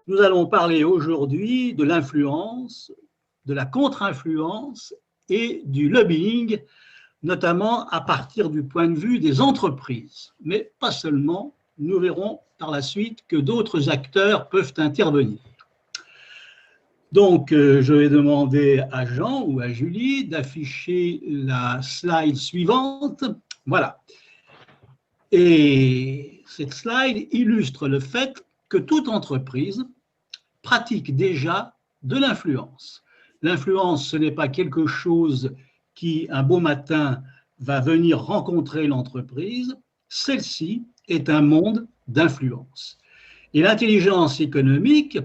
Nous allons parler aujourd'hui de l'influence, de la contre-influence et du lobbying, notamment à partir du point de vue des entreprises. Mais pas seulement, nous verrons par la suite que d'autres acteurs peuvent intervenir. Donc, je vais demander à Jean ou à Julie d'afficher la slide suivante. Voilà. Et cette slide illustre le fait que toute entreprise pratique déjà de l'influence. L'influence, ce n'est pas quelque chose qui, un beau matin, va venir rencontrer l'entreprise. Celle-ci est un monde d'influence. Et l'intelligence économique,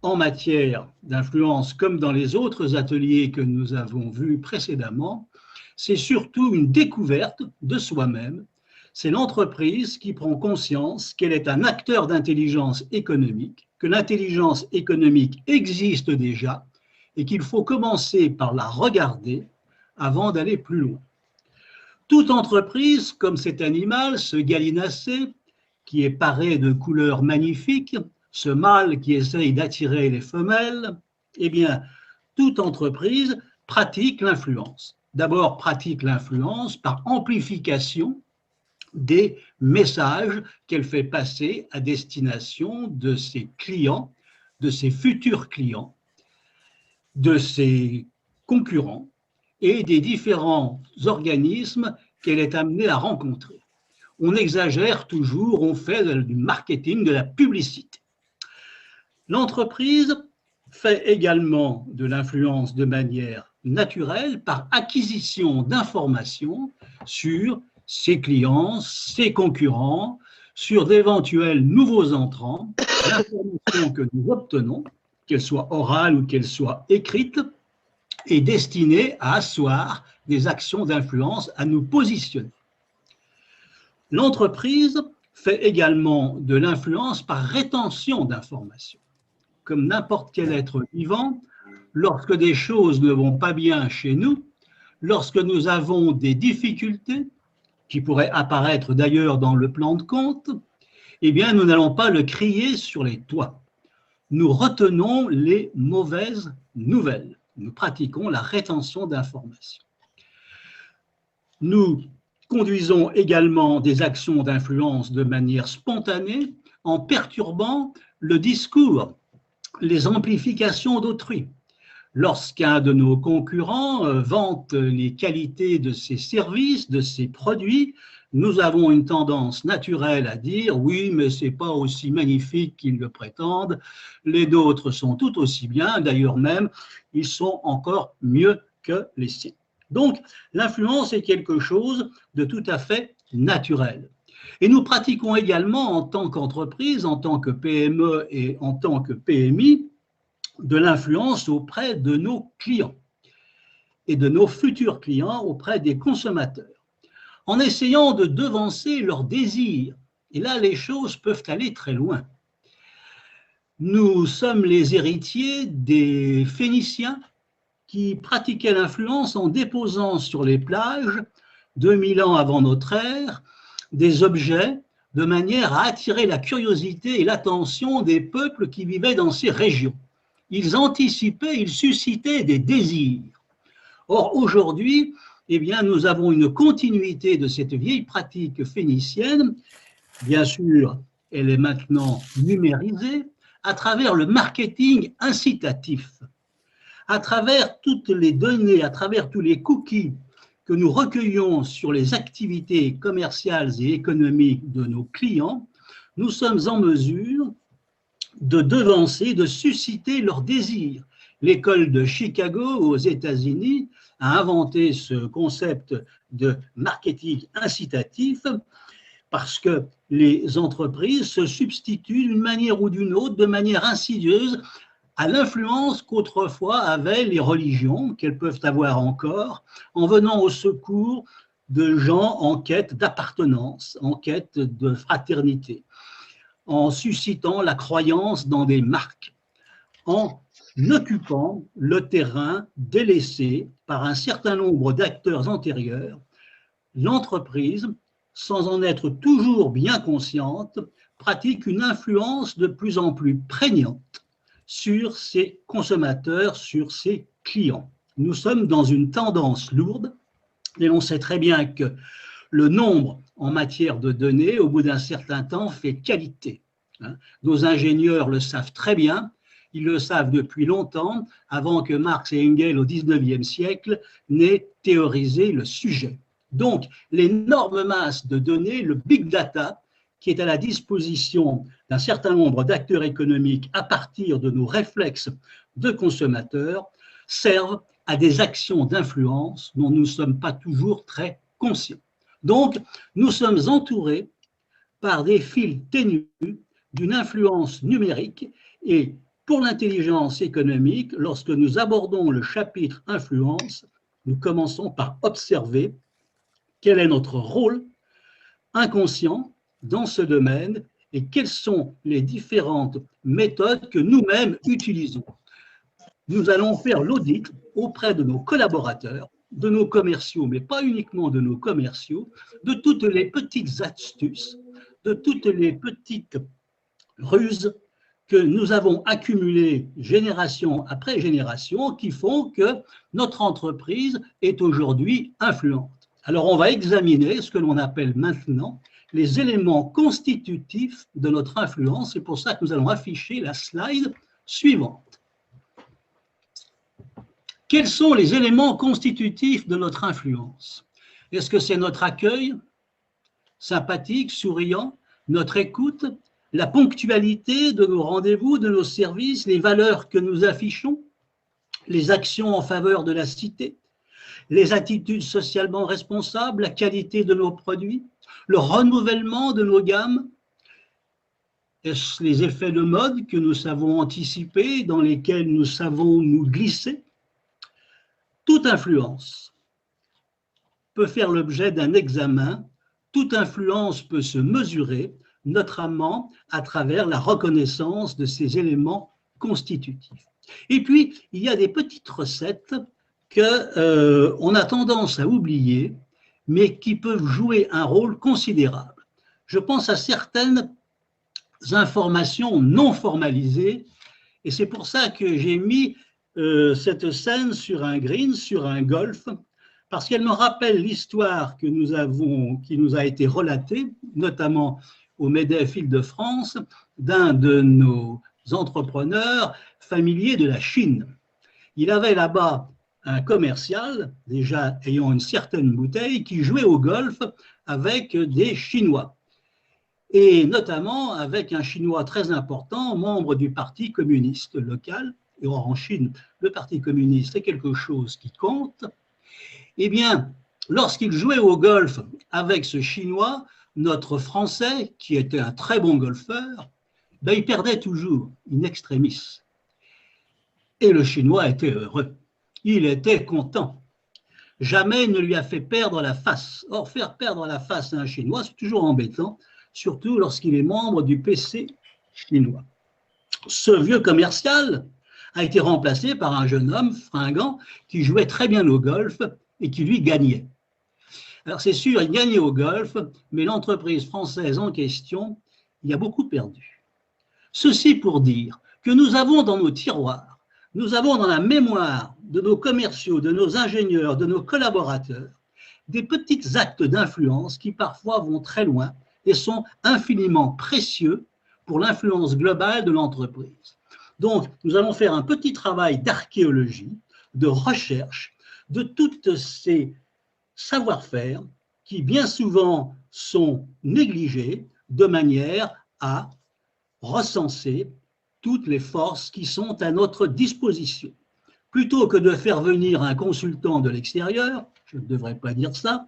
en matière d'influence, comme dans les autres ateliers que nous avons vus précédemment, c'est surtout une découverte de soi-même. C'est l'entreprise qui prend conscience qu'elle est un acteur d'intelligence économique, que l'intelligence économique existe déjà et qu'il faut commencer par la regarder avant d'aller plus loin. Toute entreprise, comme cet animal, ce gallinacé, qui est paré de couleurs magnifiques, ce mâle qui essaye d'attirer les femelles, eh bien, toute entreprise pratique l'influence. D'abord, pratique l'influence par amplification des messages qu'elle fait passer à destination de ses clients, de ses futurs clients, de ses concurrents et des différents organismes qu'elle est amenée à rencontrer. On exagère toujours, on fait du marketing, de la publicité. L'entreprise fait également de l'influence de manière naturelle par acquisition d'informations sur ses clients, ses concurrents, sur d'éventuels nouveaux entrants, l'information que nous obtenons, qu'elle soit orale ou qu'elle soit écrite, est destinée à asseoir des actions d'influence, à nous positionner. L'entreprise fait également de l'influence par rétention d'informations. Comme n'importe quel être vivant, lorsque des choses ne vont pas bien chez nous, lorsque nous avons des difficultés, qui pourraient apparaître d'ailleurs dans le plan de compte, eh bien, nous n'allons pas le crier sur les toits. Nous retenons les mauvaises nouvelles. Nous pratiquons la rétention d'informations. Nous conduisons également des actions d'influence de manière spontanée en perturbant le discours, les amplifications d'autrui. Lorsqu'un de nos concurrents vante les qualités de ses services, de ses produits, nous avons une tendance naturelle à dire « oui, mais ce n'est pas aussi magnifique qu'ils le prétendent, les nôtres sont tout aussi bien, d'ailleurs même, ils sont encore mieux que les siens ». Donc, l'influence est quelque chose de tout à fait naturel. Et nous pratiquons également en tant qu'entreprise, en tant que PME et en tant que PMI, de l'influence auprès de nos clients et de nos futurs clients auprès des consommateurs, en essayant de devancer leurs désirs. Et là, les choses peuvent aller très loin. Nous sommes les héritiers des Phéniciens qui pratiquaient l'influence en déposant sur les plages, 2000 ans avant notre ère, des objets de manière à attirer la curiosité et l'attention des peuples qui vivaient dans ces régions. Ils anticipaient, ils suscitaient des désirs. Or, aujourd'hui, eh bien, nous avons une continuité de cette vieille pratique phénicienne. Bien sûr, elle est maintenant numérisée à travers le marketing incitatif, à travers toutes les données, à travers tous les cookies que nous recueillons sur les activités commerciales et économiques de nos clients, nous sommes en mesure de devancer, de susciter leurs désirs. L'école de Chicago aux États-Unis a inventé ce concept de marketing incitatif parce que les entreprises se substituent d'une manière ou d'une autre, de manière insidieuse, à l'influence qu'autrefois avaient les religions, qu'elles peuvent avoir encore, en venant au secours de gens en quête d'appartenance, en quête de fraternité, en suscitant la croyance dans des marques, en occupant le terrain délaissé par un certain nombre d'acteurs antérieurs. L'entreprise, sans en être toujours bien consciente, pratique une influence de plus en plus prégnante sur ses consommateurs, sur ses clients. Nous sommes dans une tendance lourde et on sait très bien que le nombre en matière de données, au bout d'un certain temps, fait qualité. Nos ingénieurs le savent très bien, ils le savent depuis longtemps, avant que Marx et Engels au XIXe siècle n'aient théorisé le sujet. Donc, l'énorme masse de données, le big data, qui est à la disposition d'un certain nombre d'acteurs économiques à partir de nos réflexes de consommateurs, servent à des actions d'influence dont nous ne sommes pas toujours très conscients. Donc, nous sommes entourés par des fils ténus d'une influence numérique et pour l'intelligence économique, lorsque nous abordons le chapitre influence, nous commençons par observer quel est notre rôle inconscient dans ce domaine et quelles sont les différentes méthodes que nous-mêmes utilisons. Nous allons faire l'audit auprès de nos collaborateurs, de nos commerciaux, mais pas uniquement de nos commerciaux, de toutes les petites astuces, de toutes les petites ruses que nous avons accumulées génération après génération qui font que notre entreprise est aujourd'hui influente. Alors on va examiner ce que l'on appelle maintenant les éléments constitutifs de notre influence. C'est pour ça que nous allons afficher la slide suivante. Quels sont les éléments constitutifs de notre influence? Est-ce que c'est notre accueil sympathique, souriant, notre écoute, la ponctualité de nos rendez-vous, de nos services, les valeurs que nous affichons, les actions en faveur de la cité, les attitudes socialement responsables, la qualité de nos produits, le renouvellement de nos gammes, est-ce les effets de mode que nous savons anticiper, dans lesquels nous savons nous glisser? Toute influence peut faire l'objet d'un examen, toute influence peut se mesurer, notamment à travers la reconnaissance de ces éléments constitutifs. Et puis, il y a des petites recettes qu'on a tendance à oublier, mais qui peuvent jouer un rôle considérable. Je pense à certaines informations non formalisées, et c'est pour ça que j'ai mis cette scène sur un green, sur un golf, parce qu'elle me rappelle l'histoire que nous avons, qui nous a été relatée, notamment au MEDEF Île-de-France, d'un de nos entrepreneurs familiers de la Chine. Il avait là-bas un commercial, déjà ayant une certaine bouteille, qui jouait au golf avec des Chinois, et notamment avec un Chinois très important, membre du Parti communiste local. Et en Chine, le Parti communiste est quelque chose qui compte. Eh bien, lorsqu'il jouait au golf avec ce Chinois, notre Français, qui était un très bon golfeur, ben, il perdait toujours, in extremis. Et le Chinois était heureux, il était content. Jamais il ne lui a fait perdre la face. Or, faire perdre la face à un Chinois, c'est toujours embêtant, surtout lorsqu'il est membre du PC chinois. Ce vieux commercial a été remplacé par un jeune homme fringant qui jouait très bien au golf et qui lui gagnait. Alors c'est sûr, il gagnait au golf, mais l'entreprise française en question y a beaucoup perdu. Ceci pour dire que nous avons dans nos tiroirs, nous avons dans la mémoire de nos commerciaux, de nos ingénieurs, de nos collaborateurs, des petits actes d'influence qui parfois vont très loin et sont infiniment précieux pour l'influence globale de l'entreprise. Donc, nous allons faire un petit travail d'archéologie, de recherche, de toutes ces savoir-faire qui bien souvent sont négligés de manière à recenser toutes les forces qui sont à notre disposition. Plutôt que de faire venir un consultant de l'extérieur, je ne devrais pas dire ça,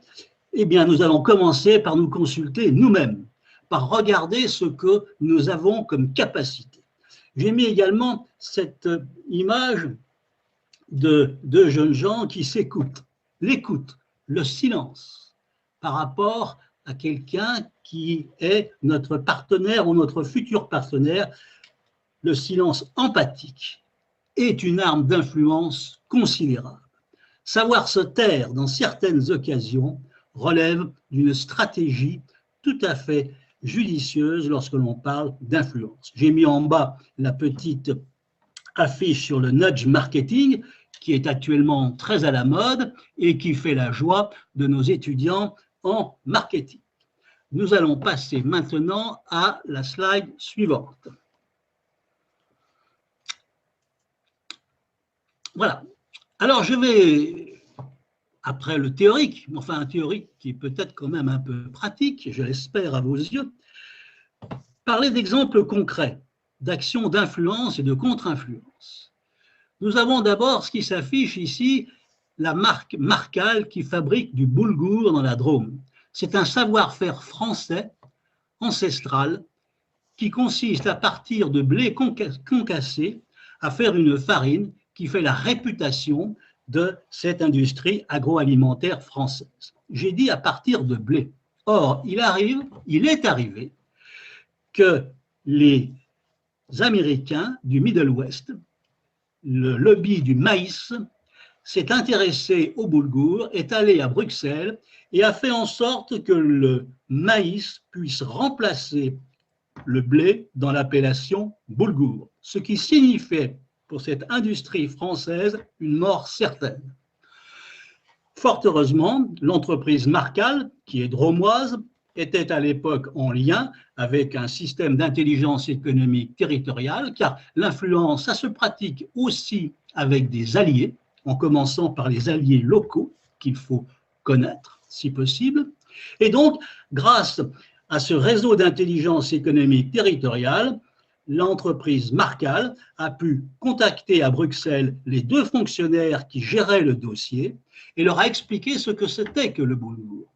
eh bien nous allons commencer par nous consulter nous-mêmes, par regarder ce que nous avons comme capacité. J'ai mis également cette image de deux jeunes gens qui s'écoutent. L'écoute, le silence par rapport à quelqu'un qui est notre partenaire ou notre futur partenaire, le silence empathique est une arme d'influence considérable. Savoir se taire dans certaines occasions relève d'une stratégie tout à fait judicieuse lorsque l'on parle d'influence. J'ai mis en bas la petite affiche sur le nudge marketing, qui est actuellement très à la mode et qui fait la joie de nos étudiants en marketing. Nous allons passer maintenant à la slide suivante. Voilà. Alors, je vais, après le théorique, enfin un théorique qui est peut-être quand même un peu pratique, je l'espère à vos yeux, parler d'exemples concrets, d'actions d'influence et de contre-influence. Nous avons d'abord ce qui s'affiche ici, la marque Marcal qui fabrique du boulgour dans la Drôme. C'est un savoir-faire français, ancestral, qui consiste à partir de blé concassé à faire une farine qui fait la réputation de cette industrie agroalimentaire française. J'ai dit à partir de blé. Or, il est arrivé que les Américains du Middle West, le lobby du maïs, s'est intéressé au boulgour, est allé à Bruxelles et a fait en sorte que le maïs puisse remplacer le blé dans l'appellation boulgour, ce qui signifiait pour cette industrie française une mort certaine. Fort heureusement, l'entreprise Marcal, qui est dromoise, était à l'époque en lien avec un système d'intelligence économique territoriale, car l'influence, ça se pratique aussi avec des alliés, en commençant par les alliés locaux qu'il faut connaître, si possible. Et donc, grâce à ce réseau d'intelligence économique territoriale, l'entreprise Marcal a pu contacter à Bruxelles les deux fonctionnaires qui géraient le dossier et leur a expliqué ce que c'était que le boulgour.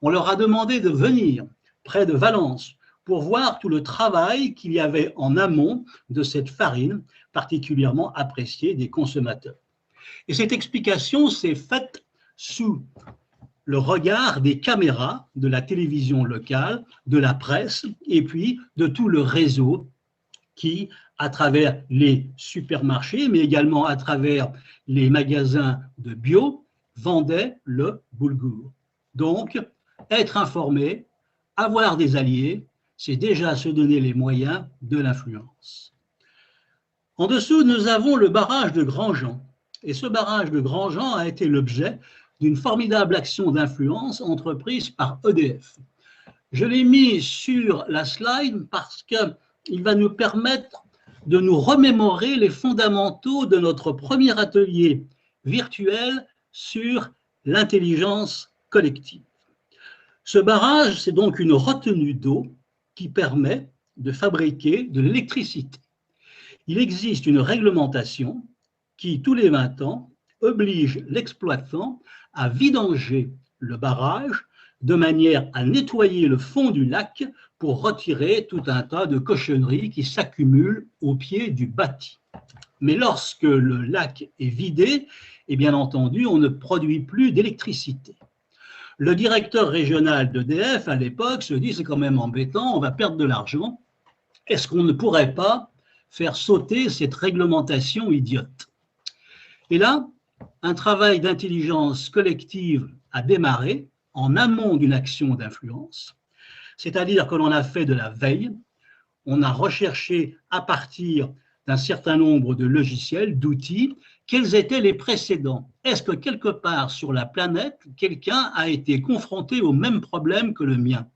On leur a demandé de venir près de Valence pour voir tout le travail qu'il y avait en amont de cette farine particulièrement appréciée des consommateurs. Et cette explication s'est faite sous le regard des caméras de la télévision locale, de la presse et puis de tout le réseau qui, à travers les supermarchés, mais également à travers les magasins de bio, vendait le boulgour. Donc, être informé, avoir des alliés, c'est déjà se donner les moyens de l'influence. En dessous, nous avons le barrage de Grandjean. Et ce barrage de Grandjean a été l'objet d'une formidable action d'influence entreprise par EDF. Je l'ai mis sur la slide parce qu'il va nous permettre de nous remémorer les fondamentaux de notre premier atelier virtuel sur l'intelligence collective. Ce barrage, c'est donc une retenue d'eau qui permet de fabriquer de l'électricité. Il existe une réglementation qui, tous les 20 ans, oblige l'exploitant à vidanger le barrage de manière à nettoyer le fond du lac pour retirer tout un tas de cochonneries qui s'accumulent au pied du bâti. Mais lorsque le lac est vidé, et bien entendu, on ne produit plus d'électricité. Le directeur régional d'EDF, à l'époque, se dit, c'est quand même embêtant, on va perdre de l'argent. Est-ce qu'on ne pourrait pas faire sauter cette réglementation idiote? Et là, un travail d'intelligence collective a démarré en amont d'une action d'influence, c'est-à-dire que l'on a fait de la veille, on a recherché à partir d'un certain nombre de logiciels, d'outils, quels étaient les précédents. Est-ce que quelque part sur la planète, quelqu'un a été confronté au même problème que le mien?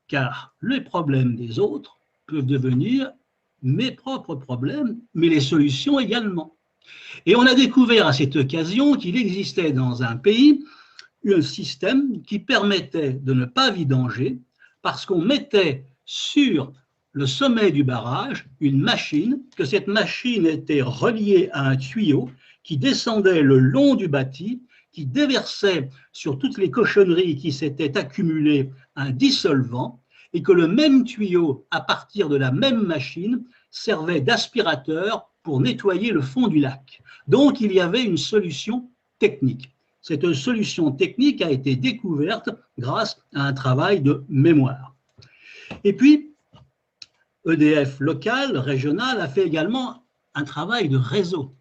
Car les problèmes des autres peuvent devenir mes propres problèmes, mais les solutions également. Et on a découvert à cette occasion qu'il existait dans un pays un système qui permettait de ne pas vidanger parce qu'on mettait sur le sommet du barrage une machine, que cette machine était reliée à un tuyau qui descendait le long du bâti, qui déversait sur toutes les cochonneries qui s'étaient accumulées un dissolvant et que le même tuyau, à partir de la même machine, servait d'aspirateur pour nettoyer le fond du lac. Donc, il y avait une solution technique. Cette solution technique a été découverte grâce à un travail de mémoire. Et puis, EDF local, régional, a fait également un travail de réseau.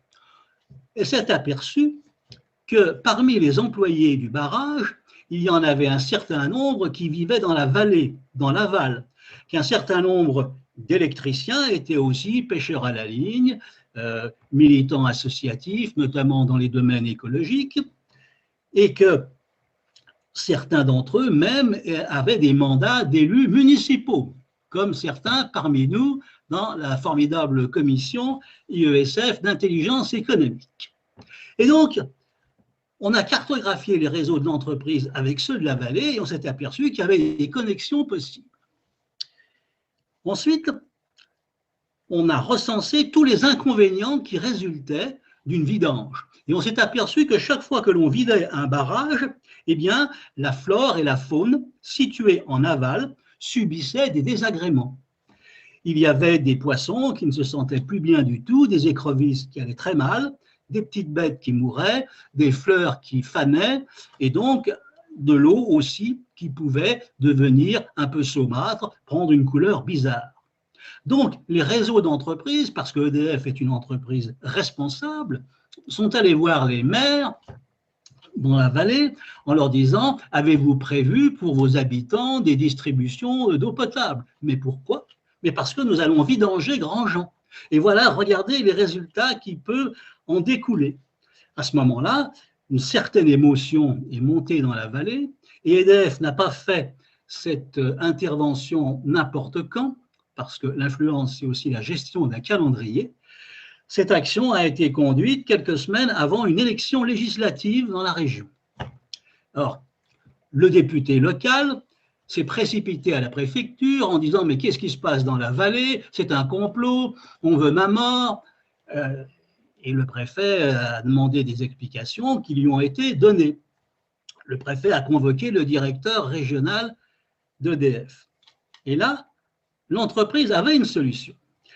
Et s'est aperçu que parmi les employés du barrage, il y en avait un certain nombre qui vivaient dans la vallée, dans l'aval, qu'un certain nombre d'électriciens étaient aussi pêcheurs à la ligne, militants associatifs, notamment dans les domaines écologiques, et que certains d'entre eux même avaient des mandats d'élus municipaux, comme certains parmi nous dans la formidable commission IESF d'intelligence économique. Et donc, on a cartographié les réseaux de l'entreprise avec ceux de la vallée et on s'est aperçu qu'il y avait des connexions possibles. Ensuite, on a recensé tous les inconvénients qui résultaient d'une vidange. Et on s'est aperçu que chaque fois que l'on vidait un barrage, eh bien, la flore et la faune situées en aval subissaient des désagréments. Il y avait des poissons qui ne se sentaient plus bien du tout, des écrevisses qui allaient très mal, des petites bêtes qui mouraient, des fleurs qui fanaient, et donc de l'eau aussi qui pouvait devenir un peu saumâtre, prendre une couleur bizarre. Donc, les réseaux d'entreprises, parce que EDF est une entreprise responsable, sont allés voir les maires dans la vallée en leur disant « Avez-vous prévu pour vos habitants des distributions d'eau potable ?» Mais pourquoi? Mais parce que nous allons vidanger Grandjean. Et voilà, regardez les résultats qui peuvent en découler. À ce moment-là, une certaine émotion est montée dans la vallée et EDF n'a pas fait cette intervention n'importe quand, parce que l'influence, c'est aussi la gestion d'un calendrier. Cette action a été conduite quelques semaines avant une élection législative dans la région. Alors, le député local s'est précipité à la préfecture en disant « Mais qu'est-ce qui se passe dans la vallée? C'est un complot, on veut ma mort ». Et le préfet a demandé des explications qui lui ont été données. Le préfet a convoqué le directeur régional d'EDF. Et là, l'entreprise avait une solution.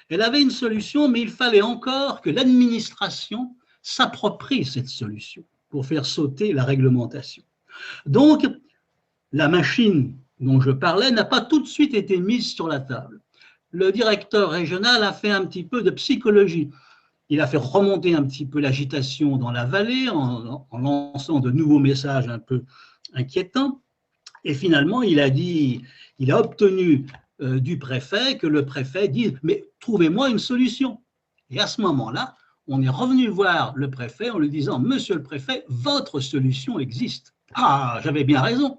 Elle avait une solution, mais il fallait encore que l'administration s'approprie cette solution pour faire sauter la réglementation. Donc, la machine dont je parlais n'a pas tout de suite été mise sur la table. Le directeur régional a fait un petit peu de psychologie. Il a fait remonter un petit peu l'agitation dans la vallée en lançant de nouveaux messages un peu inquiétants. Et finalement, il a obtenu du préfet que le préfet dise « Mais trouvez-moi une solution ». Et à ce moment-là, on est revenu voir le préfet en lui disant « Monsieur le préfet, votre solution existe ». « Ah, j'avais bien raison.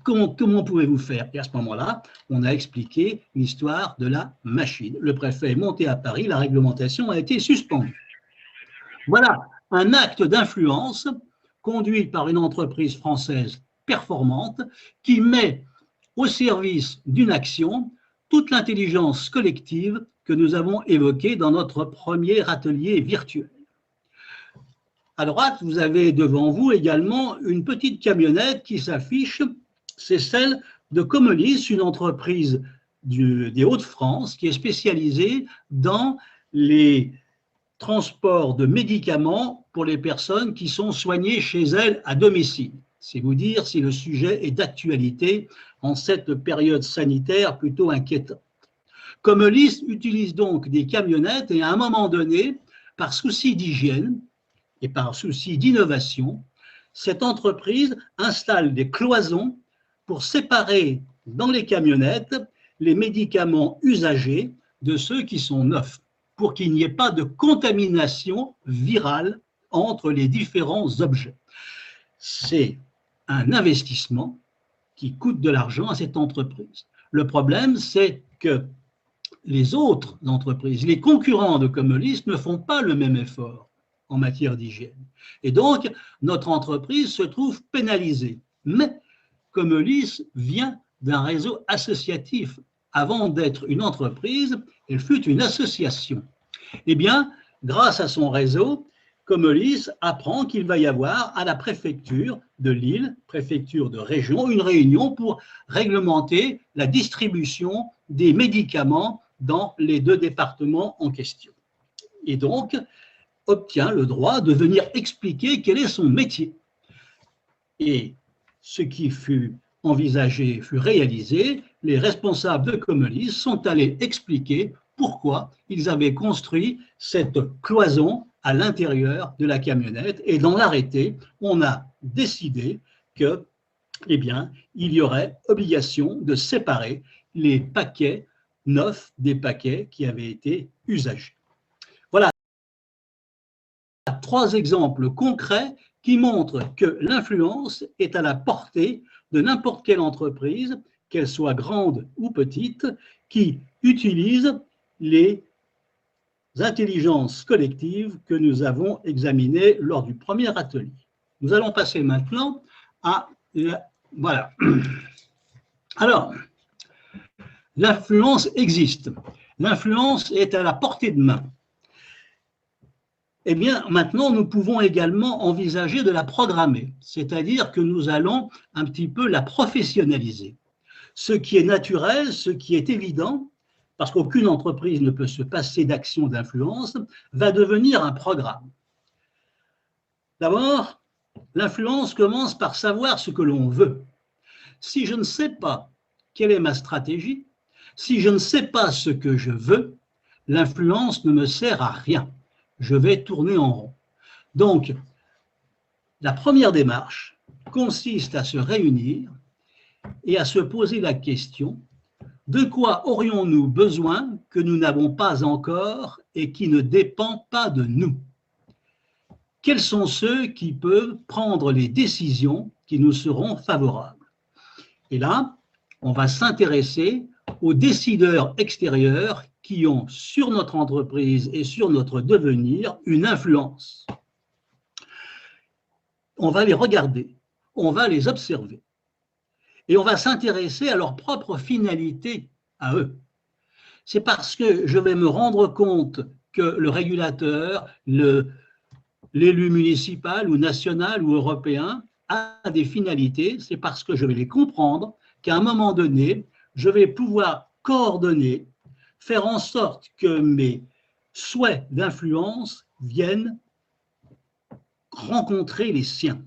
Comment pouvez-vous faire ?» Et à ce moment-là, on a expliqué l'histoire de la machine. Le préfet est monté à Paris, la réglementation a été suspendue. Voilà un acte d'influence conduit par une entreprise française performante qui met au service d'une action toute l'intelligence collective que nous avons évoquée dans notre premier atelier virtuel. À droite, vous avez devant vous également une petite camionnette qui s'affiche, c'est celle de Comelis, une entreprise des Hauts-de-France qui est spécialisée dans les transports de médicaments pour les personnes qui sont soignées chez elles à domicile. C'est vous dire si le sujet est d'actualité en cette période sanitaire plutôt inquiétante. Comelis utilise donc des camionnettes et à un moment donné, par souci d'hygiène et par souci d'innovation, cette entreprise installe des cloisons pour séparer dans les camionnettes les médicaments usagés de ceux qui sont neufs, pour qu'il n'y ait pas de contamination virale entre les différents objets. C'est un investissement qui coûte de l'argent à cette entreprise. Le problème, c'est que les autres entreprises, les concurrents de Comelis ne font pas le même effort en matière d'hygiène. Et donc, notre entreprise se trouve pénalisée. Mais Comelis vient d'un réseau associatif. Avant d'être une entreprise, elle fut une association. Eh bien, grâce à son réseau, Comelis apprend qu'il va y avoir à la préfecture de Lille, préfecture de région, une réunion pour réglementer la distribution des médicaments dans les deux départements en question. Et donc, obtient le droit de venir expliquer quel est son métier. Et ce qui fut envisagé fut réalisé, les responsables de Comelis sont allés expliquer pourquoi ils avaient construit cette cloison à l'intérieur de la camionnette. Et dans l'arrêté, on a décidé que, eh bien, il y aurait obligation de séparer les paquets neufs des paquets qui avaient été usagés. 3 exemples concrets qui montrent que l'influence est à la portée de n'importe quelle entreprise, qu'elle soit grande ou petite, qui utilise les intelligences collectives que nous avons examinées lors du premier atelier. Nous allons passer maintenant à... Voilà. Alors, l'influence existe. L'influence est à la portée de main. Eh bien, maintenant, nous pouvons également envisager de la programmer, c'est-à-dire que nous allons un petit peu la professionnaliser. Ce qui est naturel, ce qui est évident, parce qu'aucune entreprise ne peut se passer d'action d'influence, va devenir un programme. D'abord, l'influence commence par savoir ce que l'on veut. Si je ne sais pas quelle est ma stratégie, si je ne sais pas ce que je veux, l'influence ne me sert à rien. Je vais tourner en rond. Donc, la première démarche consiste à se réunir et à se poser la question: de quoi aurions-nous besoin que nous n'avons pas encore et qui ne dépend pas de nous? Quels sont ceux qui peuvent prendre les décisions qui nous seront favorables? Et là, on va s'intéresser aux décideurs extérieurs qui ont sur notre entreprise et sur notre devenir une influence. On va les regarder, on va les observer et on va s'intéresser à leur propre finalité à eux. C'est parce que je vais me rendre compte que le régulateur, l'élu municipal ou national ou européen a des finalités, c'est parce que je vais les comprendre qu'à un moment donné, je vais pouvoir coordonner, faire en sorte que mes souhaits d'influence viennent rencontrer les siens.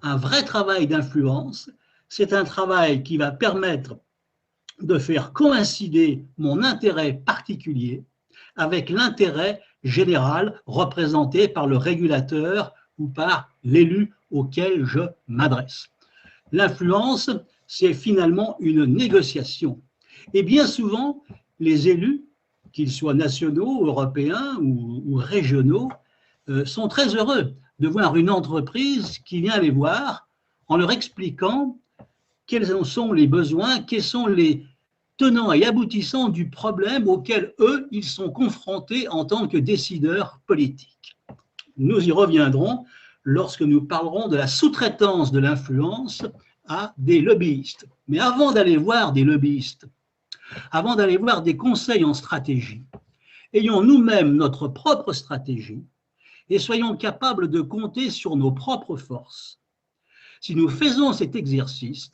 Un vrai travail d'influence, c'est un travail qui va permettre de faire coïncider mon intérêt particulier avec l'intérêt général représenté par le régulateur ou par l'élu auquel je m'adresse. L'influence, c'est finalement une négociation. Et bien souvent, les élus, qu'ils soient nationaux, européens ou régionaux, sont très heureux de voir une entreprise qui vient les voir en leur expliquant quels en sont les besoins, quels sont les tenants et aboutissants du problème auquel eux, ils sont confrontés en tant que décideurs politiques. Nous y reviendrons lorsque nous parlerons de la sous-traitance de l'influence à des lobbyistes. Mais avant d'aller voir des lobbyistes, avant d'aller voir des conseils en stratégie, ayons nous-mêmes notre propre stratégie et soyons capables de compter sur nos propres forces. Si nous faisons cet exercice,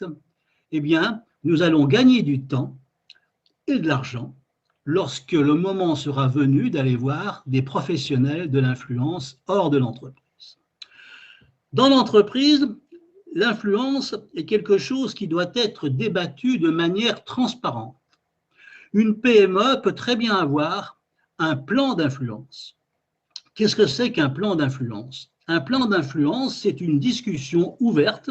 eh bien, nous allons gagner du temps et de l'argent lorsque le moment sera venu d'aller voir des professionnels de l'influence hors de l'entreprise. Dans l'entreprise, l'influence est quelque chose qui doit être débattu de manière transparente. Une PME peut très bien avoir un plan d'influence. Qu'est-ce que c'est qu'un plan d'influence? Un plan d'influence, c'est une discussion ouverte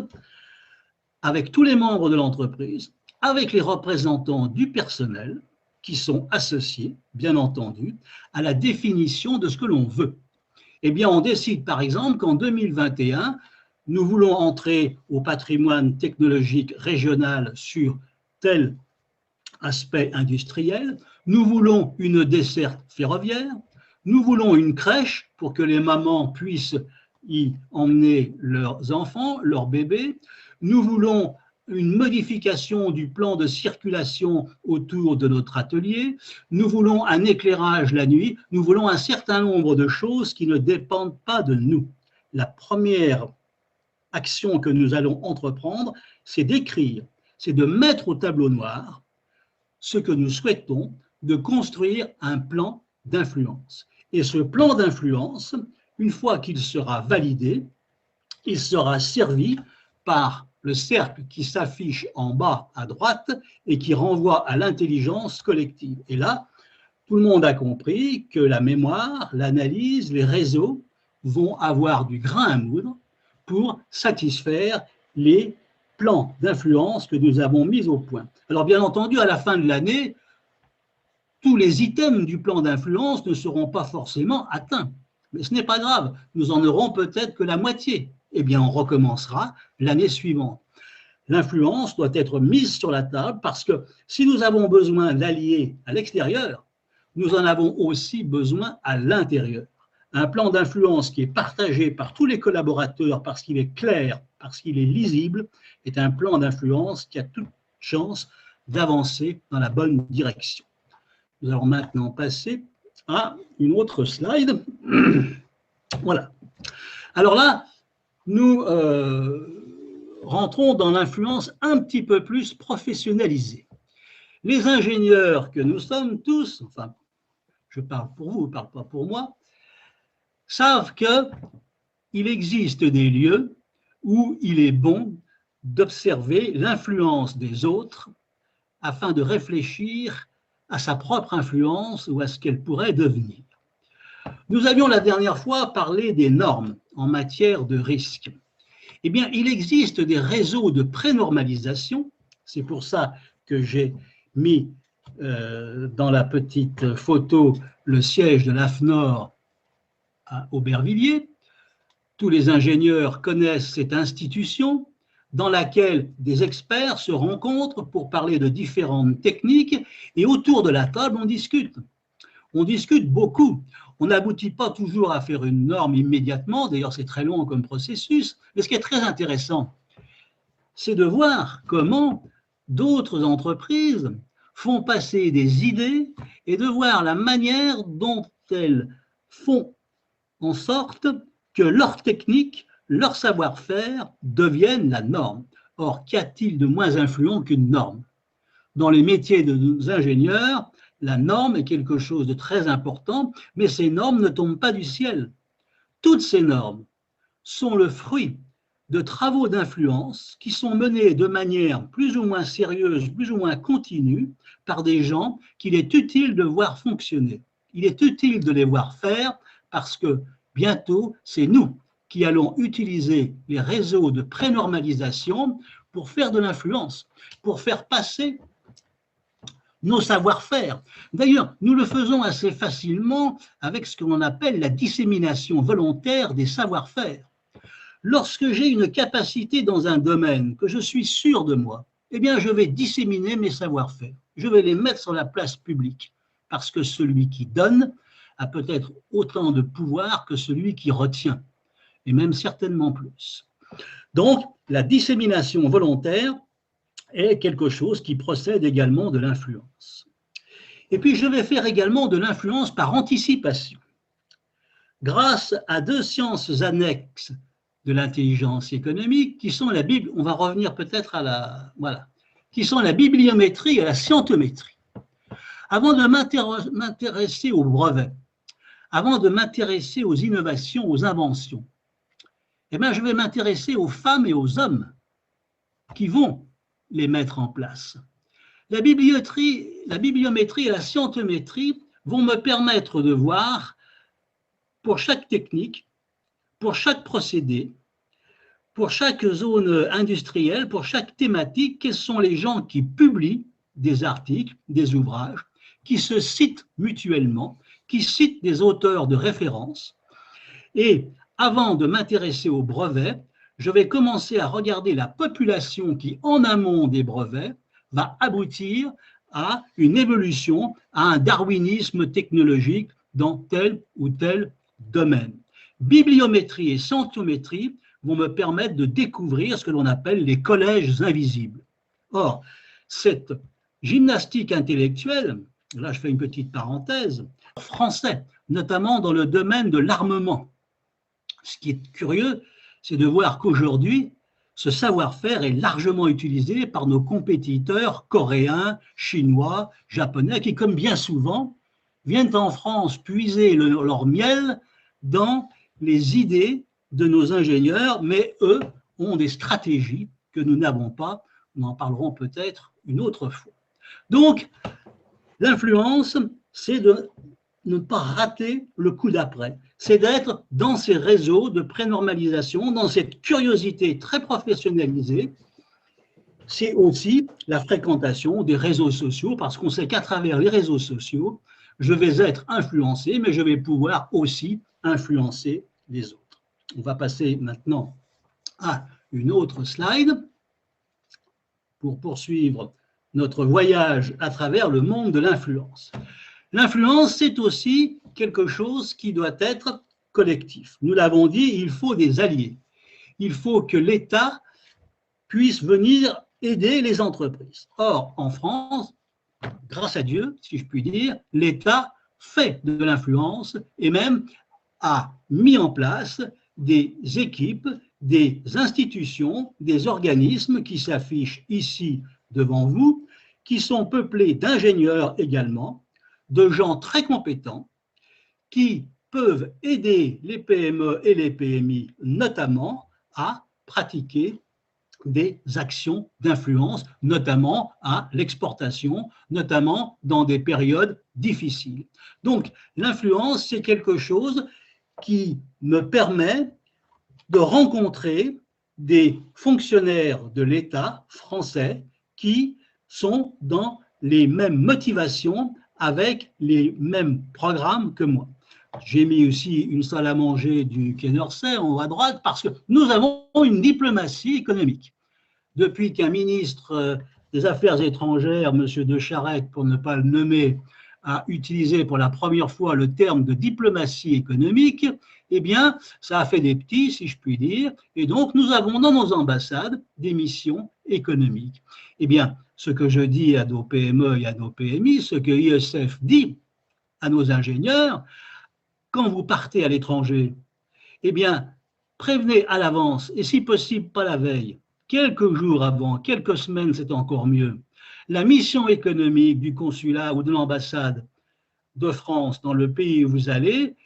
avec tous les membres de l'entreprise, avec les représentants du personnel qui sont associés, bien entendu, à la définition de ce que l'on veut. Eh bien, on décide par exemple qu'en 2021, nous voulons entrer au patrimoine technologique régional sur tel aspect industriel, nous voulons une desserte ferroviaire, nous voulons une crèche pour que les mamans puissent y emmener leurs enfants, leurs bébés, nous voulons une modification du plan de circulation autour de notre atelier, nous voulons un éclairage la nuit, nous voulons un certain nombre de choses qui ne dépendent pas de nous. La première action que nous allons entreprendre, c'est d'écrire, c'est de mettre au tableau noir ce que nous souhaitons, de construire un plan d'influence. Et ce plan d'influence, une fois qu'il sera validé, il sera servi par le cercle qui s'affiche en bas à droite et qui renvoie à l'intelligence collective. Et là, tout le monde a compris que la mémoire, l'analyse, les réseaux vont avoir du grain à moudre pour satisfaire les plans d'influence que nous avons mis au point. Alors bien entendu, à la fin de l'année, tous les items du plan d'influence ne seront pas forcément atteints. Mais ce n'est pas grave, nous en aurons peut-être que la moitié. Eh bien, on recommencera l'année suivante. L'influence doit être mise sur la table parce que si nous avons besoin d'alliés à l'extérieur, nous en avons aussi besoin à l'intérieur. Un plan d'influence qui est partagé par tous les collaborateurs parce qu'il est clair, parce qu'il est lisible, est un plan d'influence qui a toute chance d'avancer dans la bonne direction. Nous allons maintenant passer à une autre slide. Voilà. Alors là, nous rentrons dans l'influence un petit peu plus professionnalisée. Les ingénieurs que nous sommes tous, enfin, je parle pour vous, je ne parle pas pour moi, savent qu'il existe des lieux où il est bon d'observer l'influence des autres afin de réfléchir à sa propre influence ou à ce qu'elle pourrait devenir. Nous avions la dernière fois parlé des normes en matière de risque. Eh bien, il existe des réseaux de prénormalisation, c'est pour ça que j'ai mis dans la petite photo le siège de l'AFNOR à Aubervilliers. Tous les ingénieurs connaissent cette institution dans laquelle des experts se rencontrent pour parler de différentes techniques et autour de la table, on discute. On discute beaucoup. On n'aboutit pas toujours à faire une norme immédiatement, d'ailleurs c'est très long comme processus, mais ce qui est très intéressant, c'est de voir comment d'autres entreprises font passer des idées et de voir la manière dont elles font en sorte que leur technique, leur savoir-faire deviennent la norme. Or, qu'y a-t-il de moins influent qu'une norme? Dans les métiers de nos ingénieurs, la norme est quelque chose de très important, mais ces normes ne tombent pas du ciel. Toutes ces normes sont le fruit de travaux d'influence qui sont menés de manière plus ou moins sérieuse, plus ou moins continue, par des gens qu'il est utile de voir fonctionner. Il est utile de les voir faire parce que bientôt, c'est nous qui allons utiliser les réseaux de prénormalisation pour faire de l'influence, pour faire passer nos savoir-faire. D'ailleurs, nous le faisons assez facilement avec ce que l'on appelle la dissémination volontaire des savoir-faire. Lorsque j'ai une capacité dans un domaine, que je suis sûr de moi, eh bien, je vais disséminer mes savoir-faire. Je vais les mettre sur la place publique, parce que celui qui donne a peut-être autant de pouvoir que celui qui retient, et même certainement plus. Donc, la dissémination volontaire est quelque chose qui procède également de l'influence. Et puis, je vais faire également de l'influence par anticipation. Grâce à deux sciences annexes de l'intelligence économique, qui sont la Bible, on va revenir peut-être à la, voilà, qui sont la bibliométrie et la scientométrie. Avant de m'intéresser aux brevets, avant de m'intéresser aux innovations, aux inventions, eh bien, je vais m'intéresser aux femmes et aux hommes qui vont les mettre en place. La bibliométrie et la scientométrie vont me permettre de voir pour chaque technique, pour chaque procédé, pour chaque zone industrielle, pour chaque thématique, quels sont les gens qui publient des articles, des ouvrages, qui se citent mutuellement, qui citent des auteurs de référence. Et avant de m'intéresser aux brevets, je vais commencer à regarder la population qui, en amont des brevets, va aboutir à une évolution, à un darwinisme technologique dans tel ou tel domaine. Bibliométrie et scientométrie vont me permettre de découvrir ce que l'on appelle les collèges invisibles. Or, cette gymnastique intellectuelle, là je fais une petite parenthèse, français, notamment dans le domaine de l'armement. Ce qui est curieux, c'est de voir qu'aujourd'hui, ce savoir-faire est largement utilisé par nos compétiteurs coréens, chinois, japonais, qui, comme bien souvent, viennent en France puiser leur miel dans les idées de nos ingénieurs, mais eux ont des stratégies que nous n'avons pas. Nous en parlerons peut-être une autre fois. Donc, l'influence, c'est de ne pas rater le coup d'après. C'est d'être dans ces réseaux de prénormalisation, dans cette curiosité très professionnalisée. C'est aussi la fréquentation des réseaux sociaux, parce qu'on sait qu'à travers les réseaux sociaux, je vais être influencé, mais je vais pouvoir aussi influencer les autres. On va passer maintenant à une autre slide pour poursuivre notre voyage à travers le monde de l'influence. L'influence, c'est aussi quelque chose qui doit être collectif. Nous l'avons dit, il faut des alliés. Il faut que l'État puisse venir aider les entreprises. Or, en France, grâce à Dieu, si je puis dire, l'État fait de l'influence et même a mis en place des équipes, des institutions, des organismes qui s'affichent ici devant vous, qui sont peuplés d'ingénieurs également, de gens très compétents, qui peuvent aider les PME et les PMI notamment à pratiquer des actions d'influence, notamment à l'exportation, notamment dans des périodes difficiles. Donc, l'influence, c'est quelque chose qui me permet de rencontrer des fonctionnaires de l'État français qui sont dans les mêmes motivations, avec les mêmes programmes que moi. J'ai mis aussi une salle à manger du Quai d'Orsay en haut à droite parce que nous avons une diplomatie économique. Depuis qu'un ministre des Affaires étrangères, M. de Charette, pour ne pas le nommer, a utilisé pour la première fois le terme de diplomatie économique, eh bien, ça a fait des petits, si je puis dire, et donc nous avons dans nos ambassades des missions économiques. Eh bien, ce que je dis à nos PME et à nos PMI, ce que ISF dit à nos ingénieurs, quand vous partez à l'étranger, eh bien, prévenez à l'avance, et si possible pas la veille, quelques jours avant, quelques semaines, c'est encore mieux, la mission économique du consulat ou de l'ambassade de France dans le pays où vous allez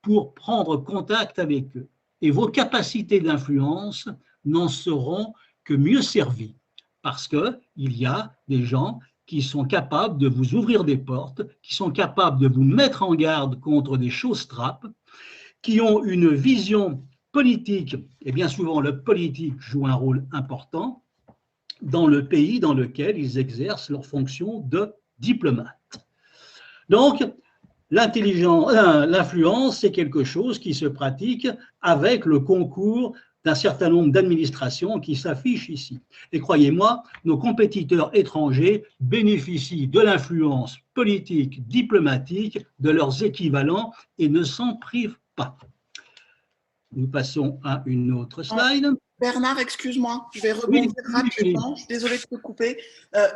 pour prendre contact avec eux. Et vos capacités d'influence n'en seront que mieux servies parce qu'il y a des gens qui sont capables de vous ouvrir des portes, qui sont capables de vous mettre en garde contre des choses trappes, qui ont une vision politique, et bien souvent le politique joue un rôle important dans le pays dans lequel ils exercent leur fonction de diplomate. Donc, l'influence, c'est quelque chose qui se pratique avec le concours d'un certain nombre d'administrations qui s'affichent ici. Et croyez-moi, nos compétiteurs étrangers bénéficient de l'influence politique, diplomatique de leurs équivalents et ne s'en privent pas. Nous passons à une autre slide. Bernard, excuse-moi, je vais rebondir rapidement. Je suis désolée de te couper.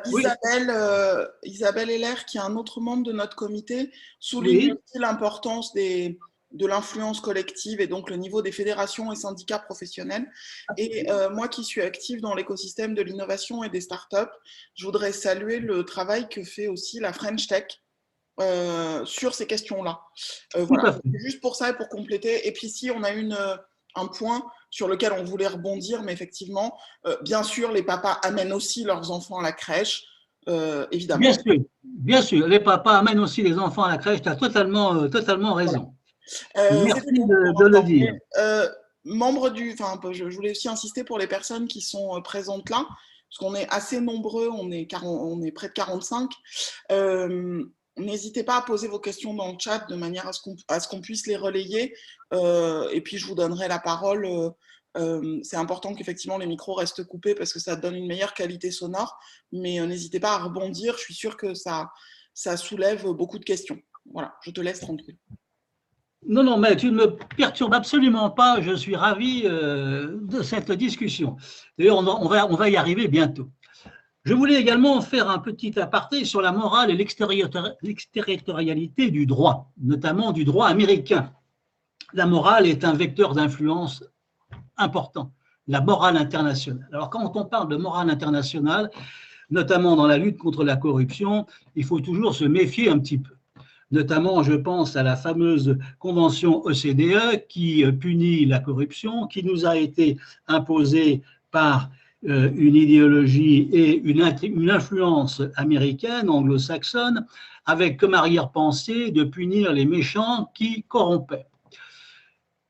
Isabelle Heller, qui est un autre membre de notre comité, souligne aussi l'importance de l'influence collective et donc le niveau des fédérations et syndicats professionnels. Et moi qui suis active dans l'écosystème de l'innovation et des startups, je voudrais saluer le travail que fait aussi la French Tech sur ces questions-là. Voilà, juste pour ça et pour compléter. Et puis si on a un point sur lequel on voulait rebondir, mais effectivement, bien sûr, les papas amènent aussi leurs enfants à la crèche, évidemment. Bien sûr, les papas amènent aussi les enfants à la crèche, tu as totalement raison. Merci de le dire. Je voulais aussi insister pour les personnes qui sont présentes là, parce qu'on est assez nombreux, on est près de 45. N'hésitez pas à poser vos questions dans le chat de manière à ce qu'on puisse les relayer. Et puis, je vous donnerai la parole. C'est important qu'effectivement les micros restent coupés parce que ça donne une meilleure qualité sonore. Mais n'hésitez pas à rebondir. Je suis sûre que ça soulève beaucoup de questions. Voilà, je te laisse tranquille. Non, mais tu ne me perturbes absolument pas. Je suis ravi de cette discussion. D'ailleurs, on va y arriver bientôt. Je voulais également faire un petit aparté sur la morale et l'exterritorialité du droit, notamment du droit américain. La morale est un vecteur d'influence important, la morale internationale. Alors, quand on parle de morale internationale, notamment dans la lutte contre la corruption, il faut toujours se méfier un petit peu. Notamment, je pense à la fameuse convention OCDE qui punit la corruption, qui nous a été imposée par une idéologie et une influence américaine, anglo-saxonne, avec comme arrière-pensée de punir les méchants qui corrompaient.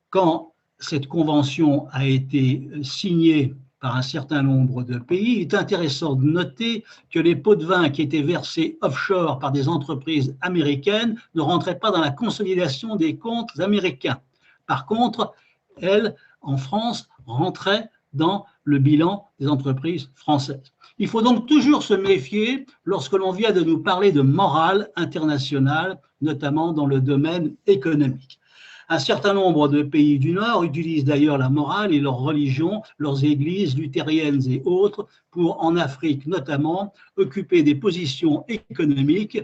Quand cette convention a été signée par un certain nombre de pays, il est intéressant de noter que les pots de vin qui étaient versés offshore par des entreprises américaines ne rentraient pas dans la consolidation des comptes américains. Par contre, elle, en France, rentrait dans le bilan des entreprises françaises. Il faut donc toujours se méfier lorsque l'on vient de nous parler de morale internationale, notamment dans le domaine économique. Un certain nombre de pays du Nord utilisent d'ailleurs la morale et leur religion, leurs églises luthériennes et autres, pour, en Afrique notamment, occuper des positions économiques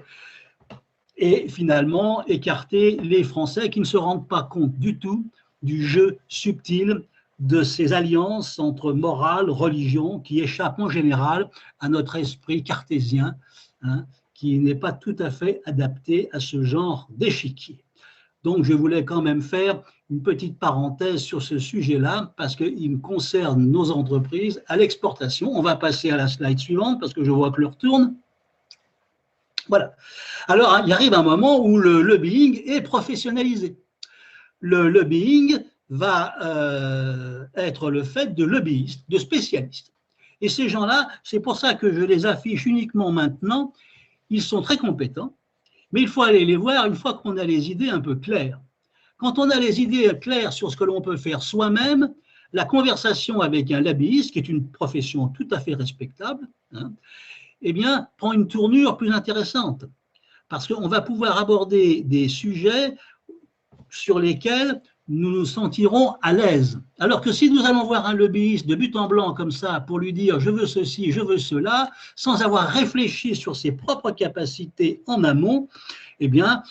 et finalement écarter les Français qui ne se rendent pas compte du tout du jeu subtil de ces alliances entre morale, religion, qui échappent en général à notre esprit cartésien, hein, qui n'est pas tout à fait adapté à ce genre d'échiquier. Donc, je voulais quand même faire une petite parenthèse sur ce sujet-là parce qu'il me concerne nos entreprises à l'exportation. On va passer à la slide suivante parce que je vois que l'heure tourne. Voilà. Alors, il arrive un moment où le lobbying est professionnalisé. Le lobbying va être le fait de lobbyistes, de spécialistes. Et ces gens-là, c'est pour ça que je les affiche uniquement maintenant, ils sont très compétents. Mais il faut aller les voir une fois qu'on a les idées un peu claires. Quand on a les idées claires sur ce que l'on peut faire soi-même, la conversation avec un lobbyiste, qui est une profession tout à fait respectable, hein, eh bien, prend une tournure plus intéressante. Parce qu'on va pouvoir aborder des sujets sur lesquels nous nous sentirons à l'aise. Alors que si nous allons voir un lobbyiste de but en blanc comme ça pour lui dire « je veux ceci, je veux cela », sans avoir réfléchi sur ses propres capacités en amont, eh bien,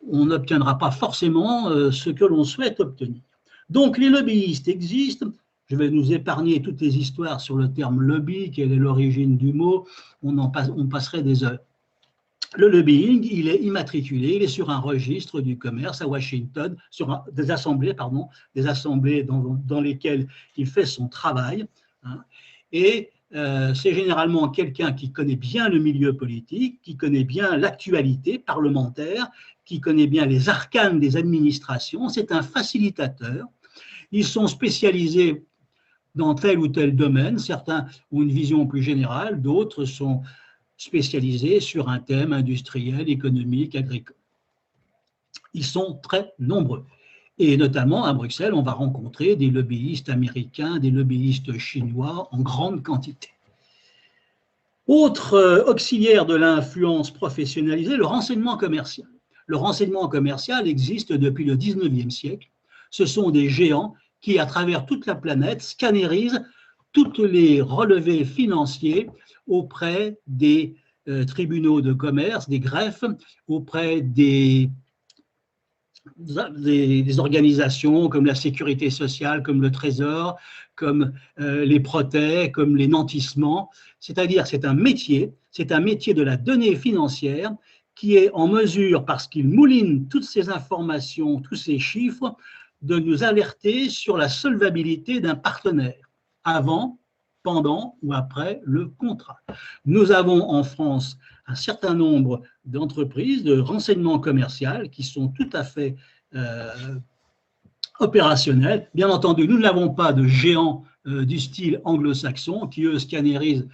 on n'obtiendra pas forcément ce que l'on souhaite obtenir. Donc, les lobbyistes existent. Je vais nous épargner toutes les histoires sur le terme lobby, quelle est l'origine du mot, on passerait des heures. Le lobbying, il est immatriculé, il est sur un registre du commerce à Washington, sur des assemblées dans lesquelles il fait son travail. Hein, et c'est généralement quelqu'un qui connaît bien le milieu politique, qui connaît bien l'actualité parlementaire, qui connaît bien les arcanes des administrations. C'est un facilitateur. Ils sont spécialisés dans tel ou tel domaine. Certains ont une vision plus générale, d'autres sont spécialisés sur un thème industriel, économique, agricole. Ils sont très nombreux. Et notamment à Bruxelles, on va rencontrer des lobbyistes américains, des lobbyistes chinois en grande quantité. Autre auxiliaire de l'influence professionnalisée, le renseignement commercial. Le renseignement commercial existe depuis le 19e siècle. Ce sont des géants qui, à travers toute la planète, scannérisent tous les relevés financiers auprès des tribunaux de commerce, des greffes, auprès des organisations comme la sécurité sociale, comme le Trésor, comme les protets, comme les nantissements. C'est-à-dire, c'est un métier de la donnée financière qui est en mesure, parce qu'il mouline toutes ces informations, tous ces chiffres, de nous alerter sur la solvabilité d'un partenaire, avant, pendant ou après le contrat. Nous avons en France un certain nombre d'entreprises de renseignement commercial qui sont tout à fait opérationnelles. Bien entendu, nous n'avons pas de géants du style anglo-saxon qui, eux, scannérisent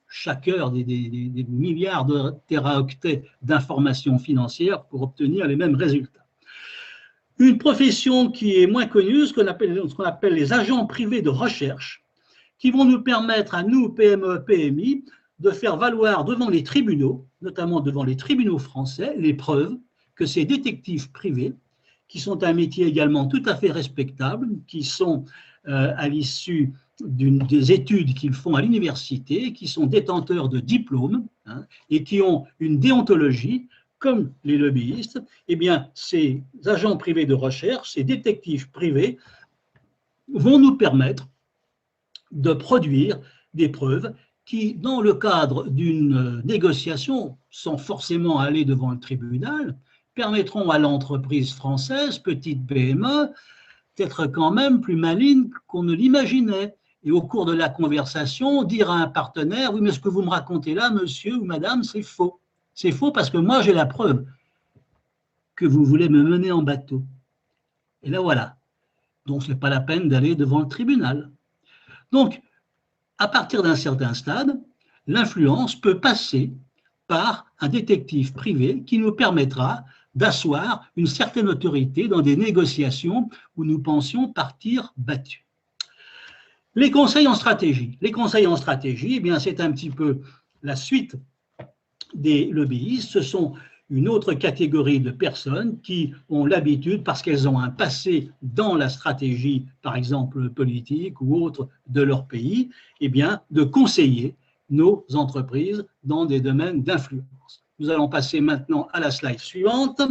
chaque heure des milliards de téraoctets d'informations financières pour obtenir les mêmes résultats. Une profession qui est moins connue, ce qu'on appelle les agents privés de recherche, qui vont nous permettre à nous, PME, PMI, de faire valoir devant les tribunaux, notamment devant les tribunaux français, les preuves que ces détectives privés, qui sont un métier également tout à fait respectable, qui sont à l'issue des études qu'ils font à l'université, qui sont détenteurs de diplômes, hein, et qui ont une déontologie, comme les lobbyistes, eh bien, ces agents privés de recherche, ces détectives privés, vont nous permettre de produire des preuves qui, dans le cadre d'une négociation, sans forcément aller devant le tribunal, permettront à l'entreprise française, petite PME, d'être quand même plus maligne qu'on ne l'imaginait. Et au cours de la conversation, dire à un partenaire « Oui, mais ce que vous me racontez là, monsieur ou madame, c'est faux. C'est faux parce que moi, j'ai la preuve que vous voulez me mener en bateau. » Et là, voilà. Donc, ce n'est pas la peine d'aller devant le tribunal. Donc, à partir d'un certain stade, l'influence peut passer par un détective privé qui nous permettra d'asseoir une certaine autorité dans des négociations où nous pensions partir battus. Les conseils en stratégie. Les conseils en stratégie, eh bien, c'est un petit peu la suite des lobbyistes. Ce sont une autre catégorie de personnes qui ont l'habitude, parce qu'elles ont un passé dans la stratégie, par exemple politique ou autre de leur pays, eh bien, de conseiller nos entreprises dans des domaines d'influence. Nous allons passer maintenant à la slide suivante.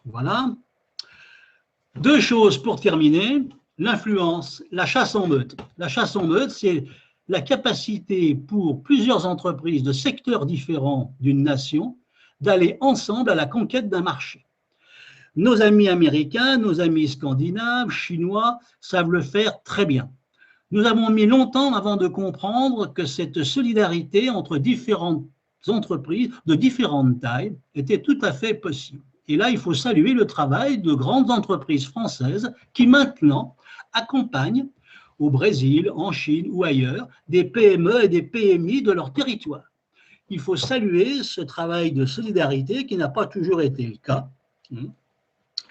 Voilà. Deux choses pour terminer. L'influence, la chasse en meute. La chasse en meute, c'est la capacité pour plusieurs entreprises de secteurs différents d'une nation d'aller ensemble à la conquête d'un marché. Nos amis américains, nos amis scandinaves, chinois savent le faire très bien. Nous avons mis longtemps avant de comprendre que cette solidarité entre différentes entreprises de différentes tailles était tout à fait possible. Et là, il faut saluer le travail de grandes entreprises françaises qui maintenant accompagnent au Brésil, en Chine ou ailleurs, des PME et des PMI de leur territoire. Il faut saluer ce travail de solidarité qui n'a pas toujours été le cas.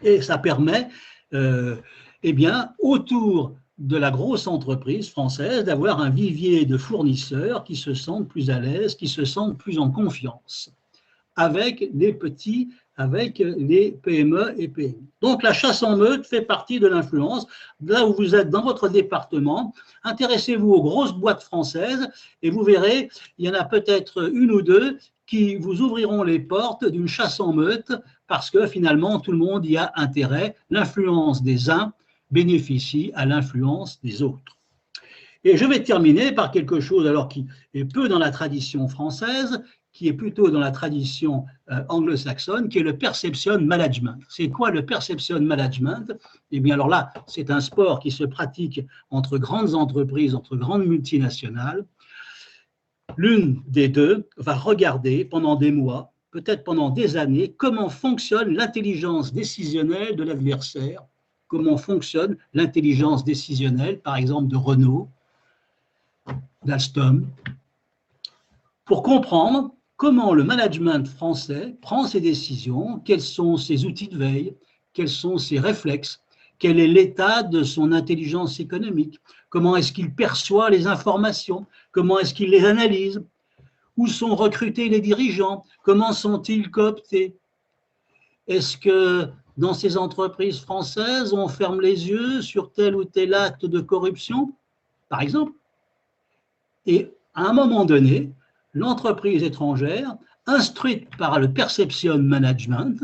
Et ça permet, eh bien, autour de la grosse entreprise française d'avoir un vivier de fournisseurs qui se sentent plus à l'aise, qui se sentent plus en confiance avec les petits, avec les PME et PMI. Donc la chasse en meute fait partie de l'influence. Là où vous êtes dans votre département, intéressez-vous aux grosses boîtes françaises et vous verrez, il y en a peut-être une ou deux qui vous ouvriront les portes d'une chasse en meute parce que finalement tout le monde y a intérêt. L'influence des uns bénéficie à l'influence des autres. Et je vais terminer par quelque chose alors qui est peu dans la tradition française, qui est plutôt dans la tradition anglo-saxonne, qui est le perception management. C'est quoi le perception management? Eh bien alors là, c'est un sport qui se pratique entre grandes entreprises, entre grandes multinationales. L'une des deux va regarder pendant des mois, peut-être pendant des années, comment fonctionne l'intelligence décisionnelle de l'adversaire, comment fonctionne l'intelligence décisionnelle, par exemple, de Renault, d'Alstom, pour comprendre comment le management français prend ses décisions, quels sont ses outils de veille, quels sont ses réflexes, quel est l'état de son intelligence économique, comment est-ce qu'il perçoit les informations, comment est-ce qu'il les analyse, où sont recrutés les dirigeants, comment sont-ils cooptés. Est-ce que dans ces entreprises françaises, on ferme les yeux sur tel ou tel acte de corruption, par exemple? Et à un moment donné, l'entreprise étrangère, instruite par le perception management,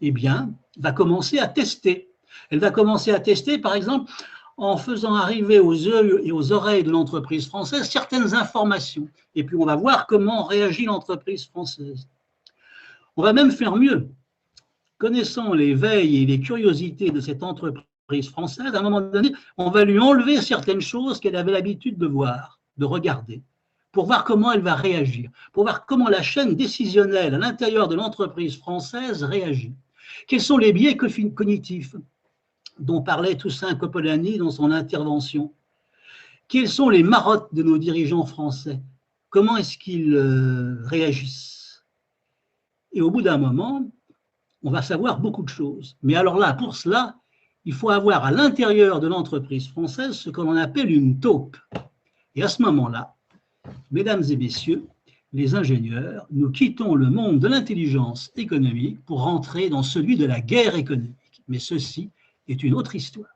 eh bien, va commencer à tester. Elle va commencer à tester, par exemple, en faisant arriver aux yeux et aux oreilles de l'entreprise française certaines informations. Et puis, on va voir comment réagit l'entreprise française. On va même faire mieux. Connaissant les veilles et les curiosités de cette entreprise française, à un moment donné, on va lui enlever certaines choses qu'elle avait l'habitude de voir, de regarder, pour voir comment elle va réagir, pour voir comment la chaîne décisionnelle à l'intérieur de l'entreprise française réagit. Quels sont les biais cognitifs dont parlait Toussaint Coppolani dans son intervention? Quelles sont les marottes de nos dirigeants français? Comment est-ce qu'ils réagissent? Et au bout d'un moment, on va savoir beaucoup de choses. Mais alors là, pour cela, il faut avoir à l'intérieur de l'entreprise française ce que l'on appelle une taupe. Et à ce moment-là, mesdames et messieurs, les ingénieurs, nous quittons le monde de l'intelligence économique pour rentrer dans celui de la guerre économique. Mais ceci est une autre histoire.